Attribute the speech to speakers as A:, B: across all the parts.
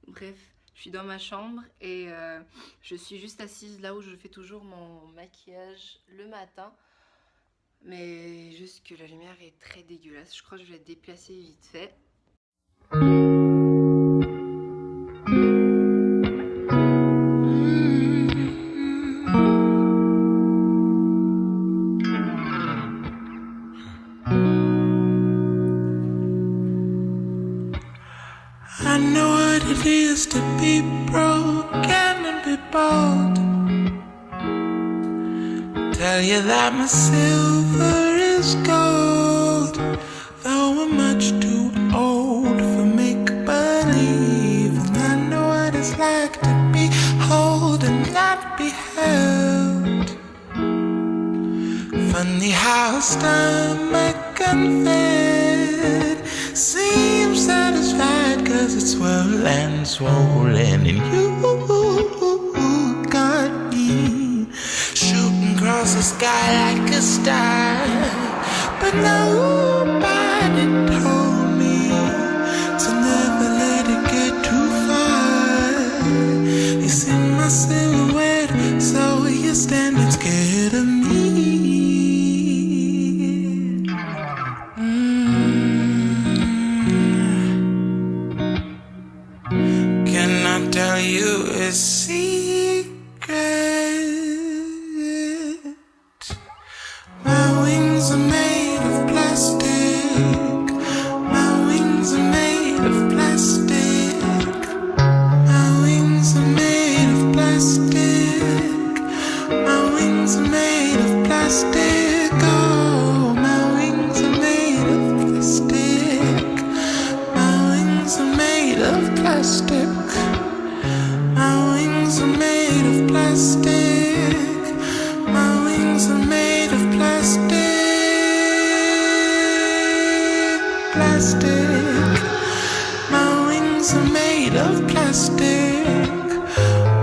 A: Bref, je suis dans ma chambre et je suis juste assise là où je fais toujours mon maquillage le matin. Mais juste que la lumière est très dégueulasse. Je crois que je vais la déplacer vite fait.
B: I know what it is to be broken and be bold. Tell you that my silver is gold, though I'm much too old for make-believe. And I know what it's like to be whole and not be held. Funny how stomach unfed seems satisfied, 'cause it's swollen, swollen, and you got me shooting across the sky like a star. But nobody told me to never let it get too far. You see my silhouette, so you're standing scared of me. Tell you a secret. My wings are made of plastic. My wings are made of plastic. My wings are made of plastic. My wings are made of plastic. Oh, my wings are made of plastic. My wings are made of plastic. My wings are made of plastic. My wings are made of plastic. Plastic. My wings are made of plastic.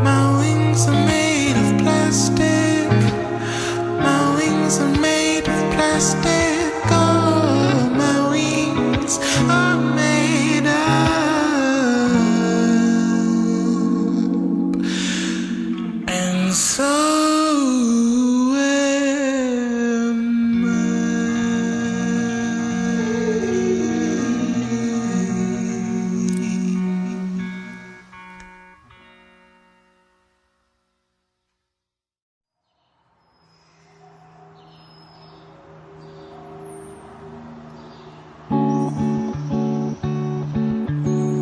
B: My wings are made of plastic. My wings are made of plastic. Oh, my wings are made of. So am I.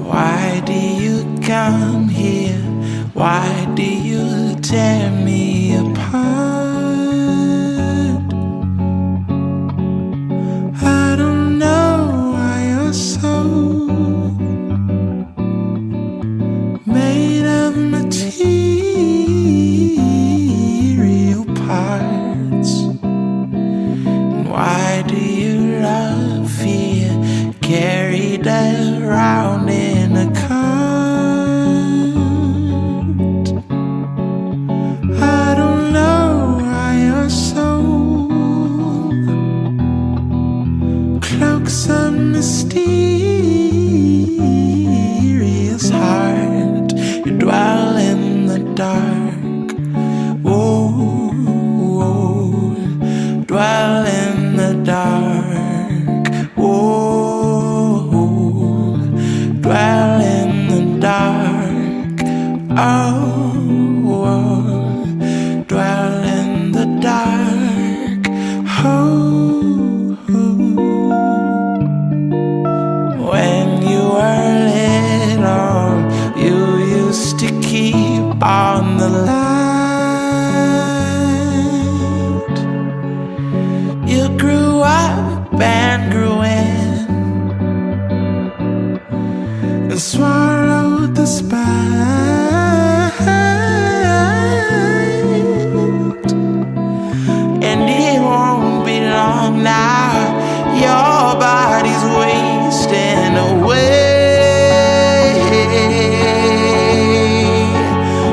B: Why do you come here? Why do you tear me apart? I don't know why you're so made of material parts. And why do you love fear carried around in a car? Some mysterious heart, you dwell in the dark. Oh, dwell in the dark. Oh, dwell in the dark. Oh, dwell in the dark. Oh. When you were little, you used to keep on the light. You grew up and grew in and swallowed the spite. And it won't be long now, your body's wasting away.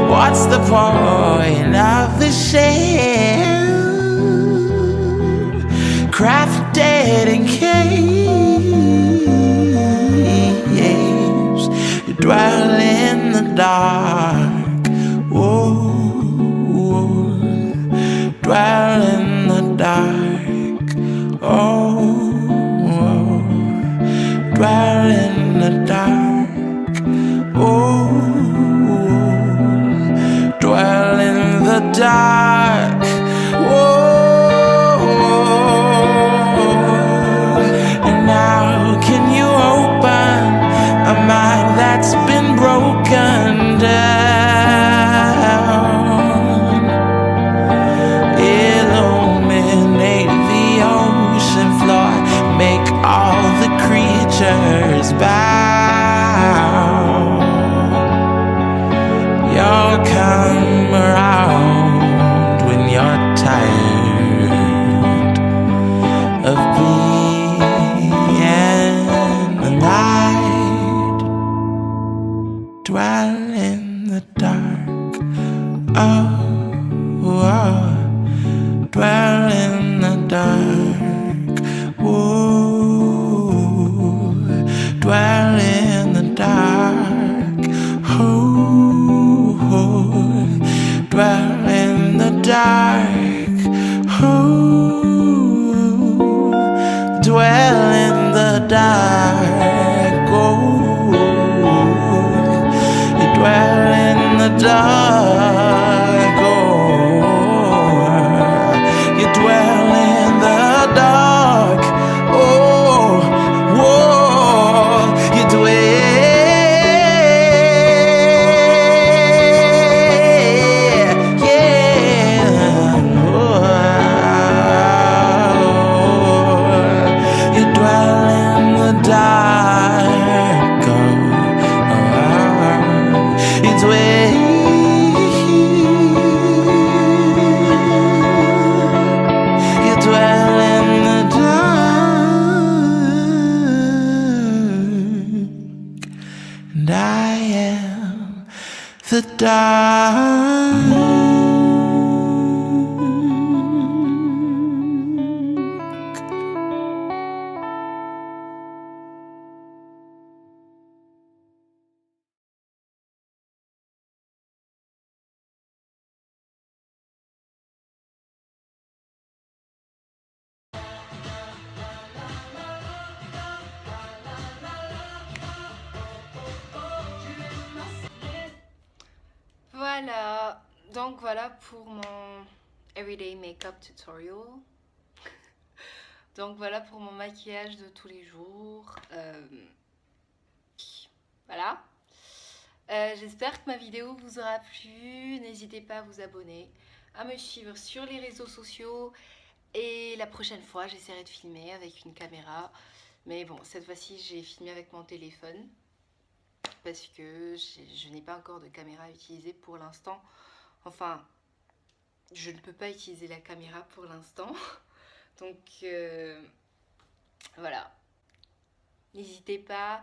B: What's the point of the shell crafted in cage? dark. Whoa, dwell in the dark. Oh, dwell in the dark. Oh, dwell in the dark. Oh, and how can you open a mind that's been broken down? Illuminate the ocean floor, make all the creatures bow. You'll come around when you're tired of being in the night. Dwell in the dark. Oh, oh. Dwell in the dark. Whoa. Dwell in the dark. Oh, oh. Dwell in the dark. Oh, dwell in the dark. Oh, you dwell in the dark. Oh, you dwell in the dark. Oh, whoa, you dwell. And I am the dark.
A: Voilà, donc voilà pour mon everyday makeup tutorial. Donc voilà pour mon maquillage de tous les jours. Voilà. J'espère que ma vidéo vous aura plu. N'hésitez pas à vous abonner, à me suivre sur les réseaux sociaux. Et la prochaine fois, j'essaierai de filmer avec une caméra. Mais bon, cette fois-ci, j'ai filmé avec mon téléphone. Parce que je n'ai pas encore de caméra à utiliser pour l'instant. Enfin, je ne peux pas utiliser la caméra pour l'instant. Donc, voilà. N'hésitez pas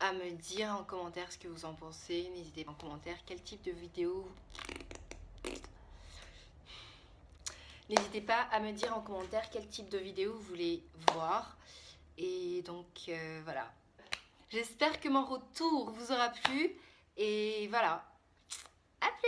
A: à me dire en commentaire ce que vous en pensez. N'hésitez pas en commentaire quel type de vidéo... N'hésitez pas à me dire en commentaire quel type de vidéo vous voulez voir. Et donc, voilà. J'espère que mon retour vous aura plu. Et voilà. À plus!